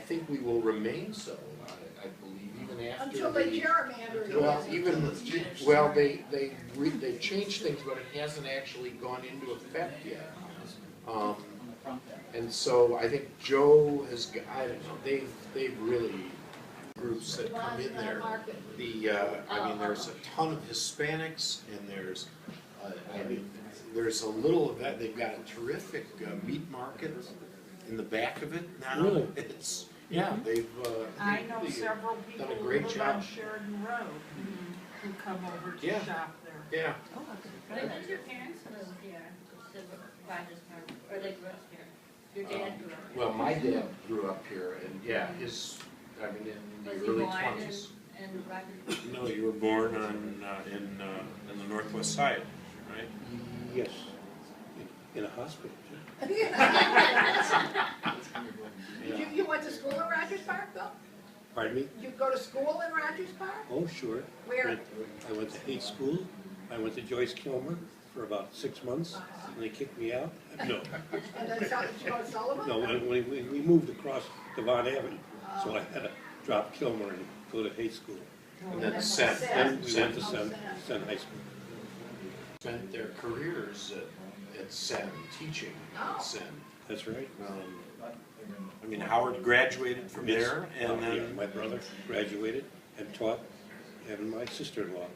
think we will remain so. I believe even after until they gerrymander it. well, even well, they changed things, but it hasn't actually gone into effect yet. And so I think Joe has. I don't know. They've really groups that come in there. I mean, there's a ton of Hispanics, and there's. I mean, there's a little of that. They've got a terrific meat market in the back of it now. Really? It's yeah. They've. I know several people done a who great live job on Sheridan Road who come over to Yeah. shop there. Yeah. When did your parents move here to Rogers Park, or they grew up here? Your dad grew up here? Well, my dad grew up here, and yeah, I mean, in Was the he early born 20s. in Rogers? No, you were born on, in the northwest side, right? Yes, in a hospital. You went to school in Rogers Park, though? Pardon me? You go to school in Rogers Park? Oh, sure. Where? I went to hate school. I went to Joyce Kilmer for about 6 months, and they kicked me out. No, And then did you go to Sullivan? no. When we moved across Devon Avenue, so I had to drop Kilmer and go to hate school. And then Sen. Then we went to Sen High School. Spent their careers at Sen, teaching at Sen. That's right. I mean, Howard graduated from Yes. there, and Yeah, then, my brother graduated and taught, and my sister-in-law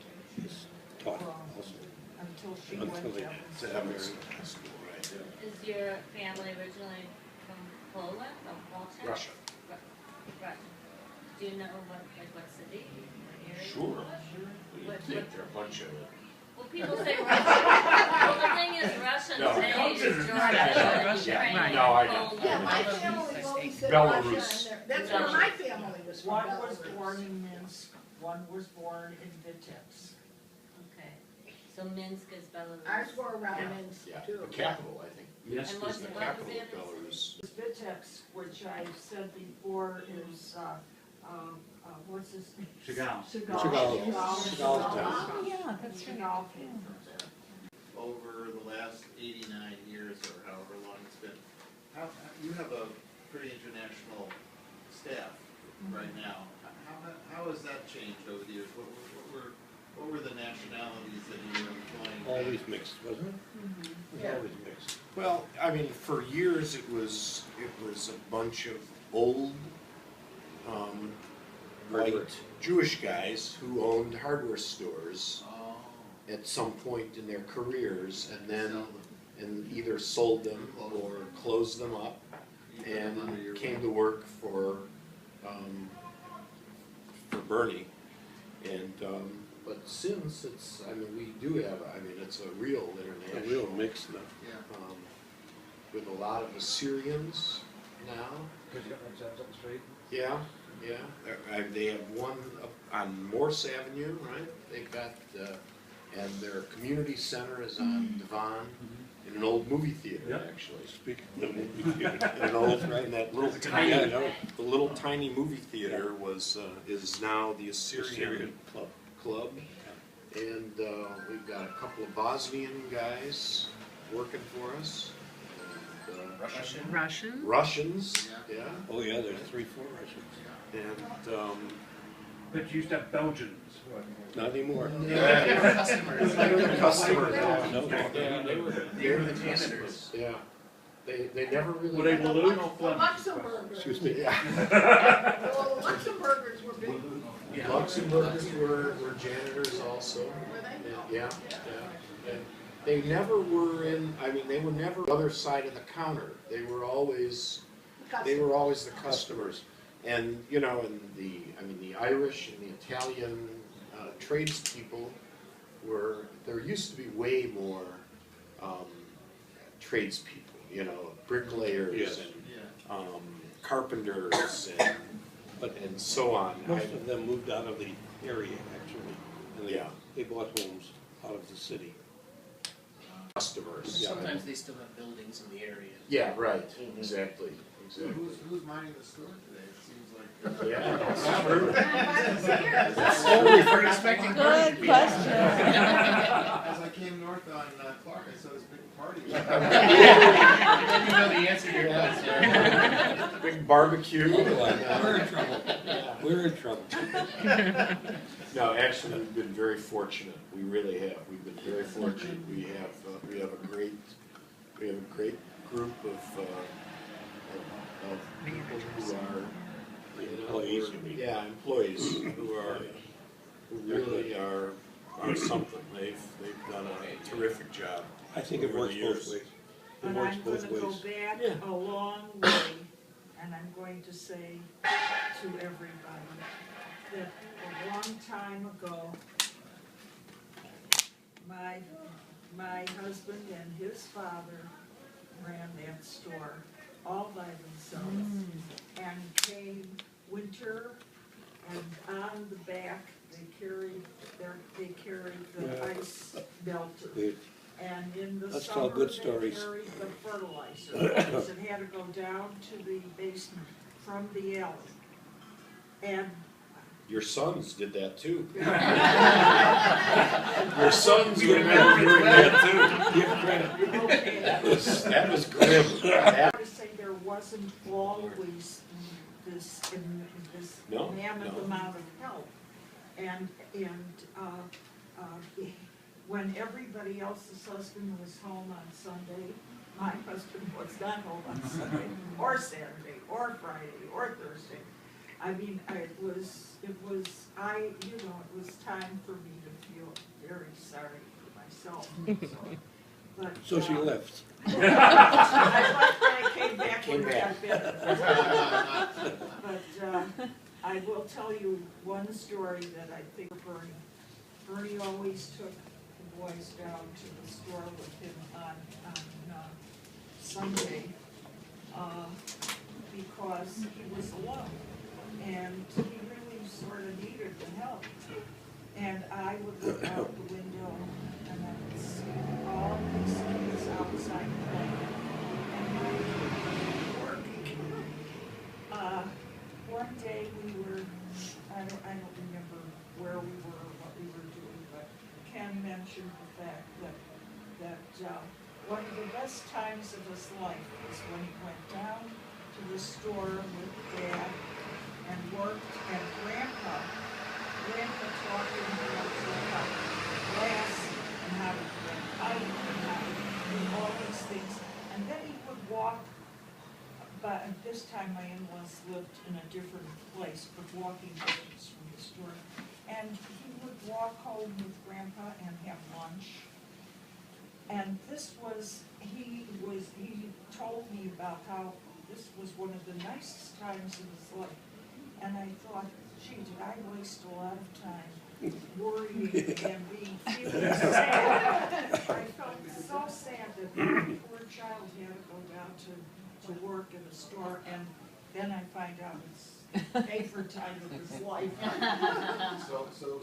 taught also. Until she Until went they- to To Evanston High School, right? Is your family originally from Poland, from Walchak? Russia. Russia. Do you know what city, what area? Sure. What- There are a bunch of it. Well, people say Russia. Well, the thing is, Russian No. today is Georgia, Yeah. Ukraine, Right. No, I know. Poland. Yeah, my family always said Belarus. Russia, and that's where my family was from, One was Belarus. born in Minsk, one was born in Vitebsk. Okay, so Minsk is Belarus. Ours were around Yeah. Minsk, Yeah, too. the capital, I think. Minsk And what's is the the- what was capital of the other- Belarus. Vitebsk, which I said before, is, what's his name? Chagall. Chagall. Chagall's town. Oh, yeah, that's Chagall. Over the last 89 years or however long it's been, you have a pretty international staff right now. How has that changed over the years? What were the nationalities that you were employing? Always mixed, wasn't it? It was always mixed. Well, I mean, for years it was a bunch of old, white Jewish guys who owned hardware stores Oh, at some point in their careers, and then either sold them or closed them up and came to work for Bernie. And but since it's, I mean, we do have, I mean, it's a real A international. real mix now. yeah. With a lot of Assyrians now. Yeah, yeah. They have one up on Morse Avenue, right? They've got, and their community center is on Devon, in an old movie theater, actually. Speaking of movie theater. In an old, in that little tiny, Yeah, I know. the little tiny movie theater is now the Assyrian Syrian Club. And we've got a couple of Bosnian guys working for us. And, Russian? Russians, yeah. Oh, yeah, there's 3-4 Russians. And But you used to have Belgians. Not anymore. they're the customers. No, They're the customers. Yeah. They never really. Were they The Walloon or the Flemish? Luxembourgers. excuse me. Yeah. Well, the Luxembourgers were big. Luxembourgers were janitors also. Were they? Yeah, yeah. And they never were in, I mean, they were never the other side of the counter. They were always the customers. And, you know, and the Irish and the Italian tradespeople there used to be way more tradespeople, you know, bricklayers Yes. and carpenters and so on. Most of them moved out of the area, actually. And Yeah. they bought homes out of the city. Customers. Yeah. Sometimes they still have buildings in the area. Yeah, right, exactly. Who's minding the store today? It seems like. Yeah, that's true. We're expecting Good question. As I came north on Clark, I saw this big party. You know the answer to your question. big barbecue. We're in trouble. Yeah. We're in trouble. No, actually, we've been very fortunate. We really have. We've been very fortunate. We have a great group of people who are, Employees, you mean? yeah, employees who really are something. They've done a terrific job. I think it over works the both years. ways. It And works I'm both gonna go ways. back Yeah. a long way, and I'm going to say to everybody that a long time ago, my husband and his father ran that store all by themselves. And came winter, and on the back, they carried the ice melter. Good. And in the Let's summer, tell good they stories. carried the fertilizer, because it had to go down to the basement from the alley. And Your sons did that too. Your sons remember doing that too. Give credit. okay, That was grim. I want to say there wasn't always this No, mammoth no. amount of help. And when everybody else's husband was home on Sunday, my husband was not home on Sunday, or Saturday, or Friday, or Thursday. I mean, it was time for me to feel very sorry for myself, so. But, So she left. I left and I came back Came when it got back. better. But, I will tell you one story that I think of Bernie. Bernie always took the boys down to the store with him on Sunday, because he was alone, and he really sort of needed the help. And I would look out the window, and I would see all these kids outside playing, and my working. One day we were, I don't remember where we were or what we were doing, but Ken mentioned the fact that one of the best times of his life was when he went down to the store with Dad and worked, and Grandpa taught him how to glass and how to bring pipe and how to do all these things. And then he would walk, but at this time my in-laws lived in a different place, but walking distance from the store. And he would walk home with Grandpa and have lunch. And he told me about how this was one of the nicest times of his life. And I thought, gee, did I waste a lot of time worrying and feeling sad? I felt so sad that that poor child had to go down to work in a store, and then I find out it's the favorite time of his life. So